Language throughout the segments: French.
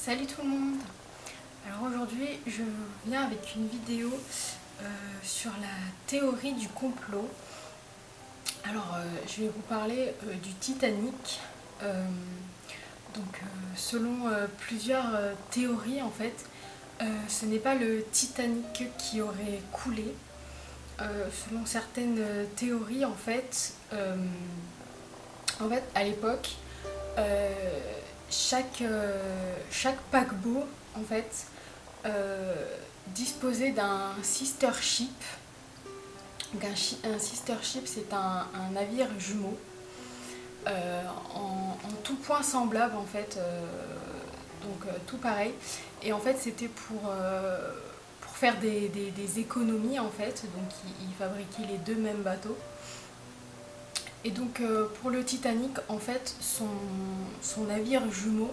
Salut tout le monde. Alors aujourd'hui je viens avec une vidéo sur la théorie du complot. Alors je vais vous parler du Titanic. Selon plusieurs théories en fait, ce n'est pas le Titanic qui aurait coulé. Selon certaines théories en fait à l'époque, euh, chaque paquebot en fait disposait d'un sister ship. Donc un sister ship, c'est un navire jumeau en tout point semblable en fait, tout pareil. Et en fait c'était pour faire des économies en fait, donc ils fabriquaient les deux mêmes bateaux. Et donc pour le Titanic, en fait, son navire jumeau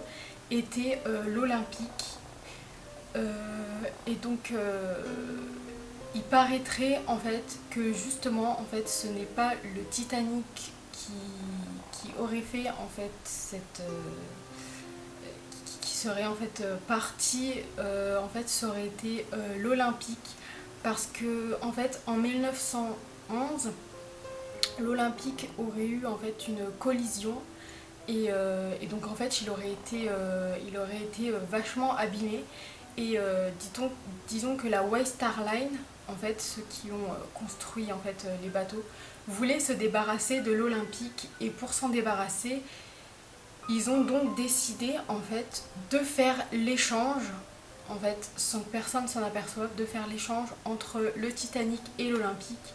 était l'Olympique. Et donc il paraîtrait en fait que justement en fait ce n'est pas le Titanic qui aurait fait en fait qui serait en fait parti, en fait ça aurait été l'Olympique, parce que en fait en 1911 l'Olympique aurait eu en fait une collision et donc en fait il aurait été vachement abîmé. Et disons que la White Star Line, en fait, ceux qui ont construit en fait les bateaux, voulaient se débarrasser de l'Olympique, et pour s'en débarrasser, ils ont donc décidé en fait de faire l'échange, en fait, sans que personne s'en aperçoive, de faire l'échange entre le Titanic et l'Olympique.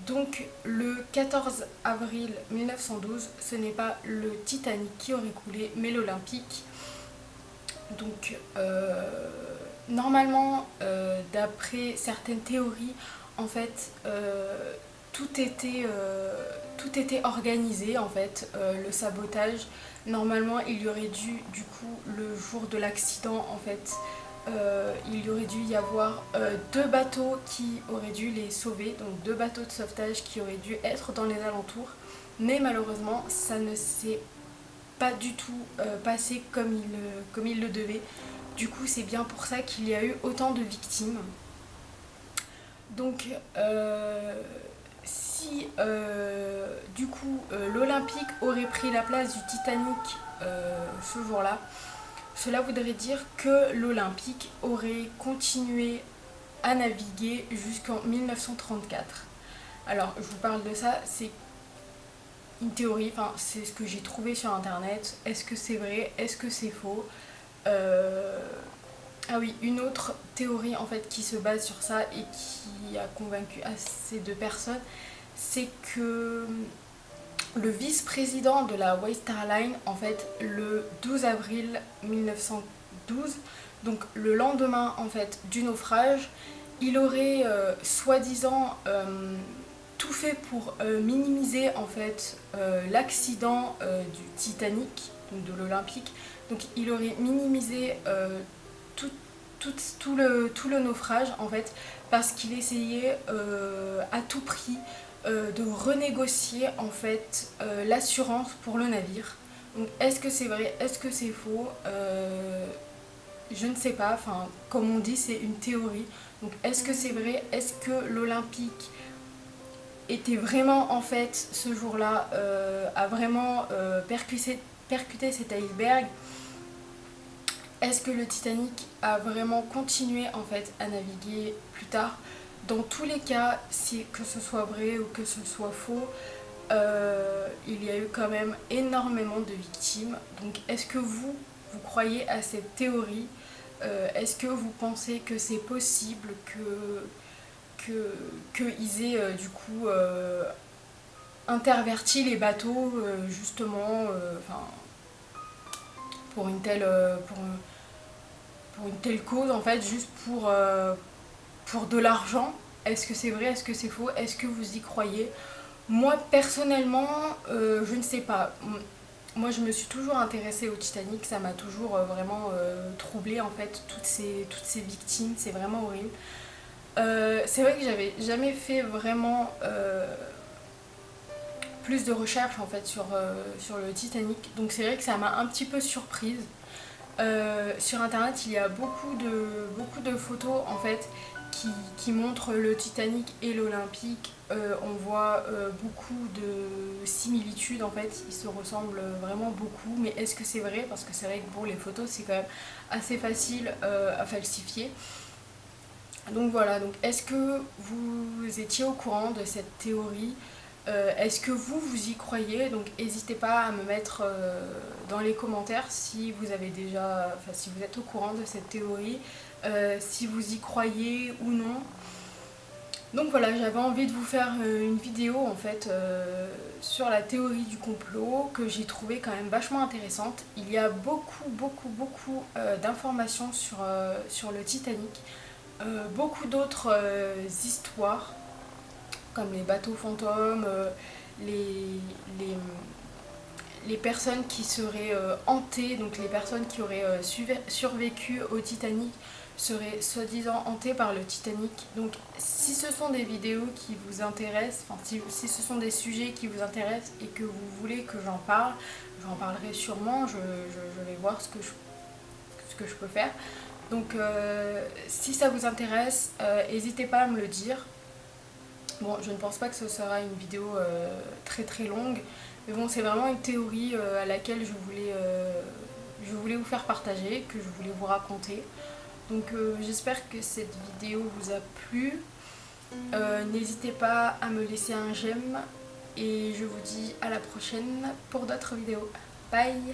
Donc le 14 avril 1912, ce n'est pas le Titanic qui aurait coulé, mais l'Olympique. Donc normalement, d'après certaines théories, en fait, tout était organisé en fait, le sabotage. Normalement, il y aurait dû, du coup, le jour de l'accident, en fait, il y aurait dû y avoir deux bateaux qui auraient dû les sauver, donc deux bateaux de sauvetage qui auraient dû être dans les alentours. Mais malheureusement, ça ne s'est pas du tout passé comme il le devait. Du coup, c'est bien pour ça qu'il y a eu autant de victimes. Donc, si du coup l'Olympique aurait pris la place du Titanic ce jour-là, cela voudrait dire que l'Olympique aurait continué à naviguer jusqu'en 1934. Alors, je vous parle de ça, c'est une théorie, enfin, c'est ce que j'ai trouvé sur internet. Est-ce que c'est vrai? Est-ce que c'est faux? Ah oui, une autre théorie en fait qui se base sur ça et qui a convaincu assez de personnes, c'est que le vice-président de la White Star Line, en fait, le 12 avril 1912, donc le lendemain en fait du naufrage, il aurait soi-disant tout fait pour minimiser en fait l'accident du Titanic, donc de l'Olympique. Donc il aurait minimisé tout, tout le naufrage en fait, parce qu'il essayait à tout prix de renégocier en fait l'assurance pour le navire. Donc est-ce que c'est vrai, est-ce que c'est faux? Je ne sais pas, enfin comme on dit, c'est une théorie. Donc est-ce que c'est vrai? Est-ce que l'Olympique était vraiment en fait ce jour-là, a vraiment percuté cet iceberg? Est-ce que le Titanic a vraiment continué en fait à naviguer plus tard? Dans tous les cas, que ce soit vrai ou que ce soit faux, il y a eu quand même énormément de victimes. Donc est-ce que vous croyez à cette théorie? Est-ce que vous pensez que c'est possible qu'ils aient du coup interverti les bateaux justement, pour une telle, pour une telle cause en fait, juste pour de l'argent? Est-ce que c'est vrai? Est-ce que c'est faux? Est-ce que vous y croyez? Moi personnellement, je ne sais pas. Moi je me suis toujours intéressée au Titanic, ça m'a toujours vraiment troublée en fait, toutes ces victimes, c'est vraiment horrible. C'est vrai que j'avais jamais fait vraiment plus de recherches en fait sur le Titanic, donc c'est vrai que ça m'a un petit peu surprise. Sur internet il y a beaucoup de photos en fait qui montrent le Titanic et l'Olympique. On voit beaucoup de similitudes en fait, ils se ressemblent vraiment beaucoup, mais est-ce que c'est vrai? Parce que c'est vrai que bon, les photos c'est quand même assez facile à falsifier. Donc voilà, donc est-ce que vous étiez au courant de cette théorie? Est-ce que vous y croyez? Donc n'hésitez pas à me mettre dans les commentaires si vous avez déjà, enfin si vous êtes au courant de cette théorie, si vous y croyez ou non. Donc voilà, j'avais envie de vous faire une vidéo en fait sur la théorie du complot que j'ai trouvé quand même vachement intéressante. Il y a beaucoup d'informations sur le Titanic, beaucoup d'autres histoires comme les bateaux fantômes, les, les, les personnes qui seraient hantées, donc les personnes qui auraient survécu au Titanic seraient soi-disant hantées par le Titanic. Donc si ce sont des vidéos qui vous intéressent, enfin si ce sont des sujets qui vous intéressent et que vous voulez que j'en parlerai sûrement, je vais voir ce que je peux faire. Donc si ça vous intéresse, n'hésitez pas à me le dire. Bon, je ne pense pas que ce sera une vidéo très longue, mais bon, c'est vraiment une théorie à laquelle je voulais vous faire partager, que je voulais vous raconter. Donc j'espère que cette vidéo vous a plu. N'hésitez pas à me laisser un j'aime et je vous dis à la prochaine pour d'autres vidéos. Bye!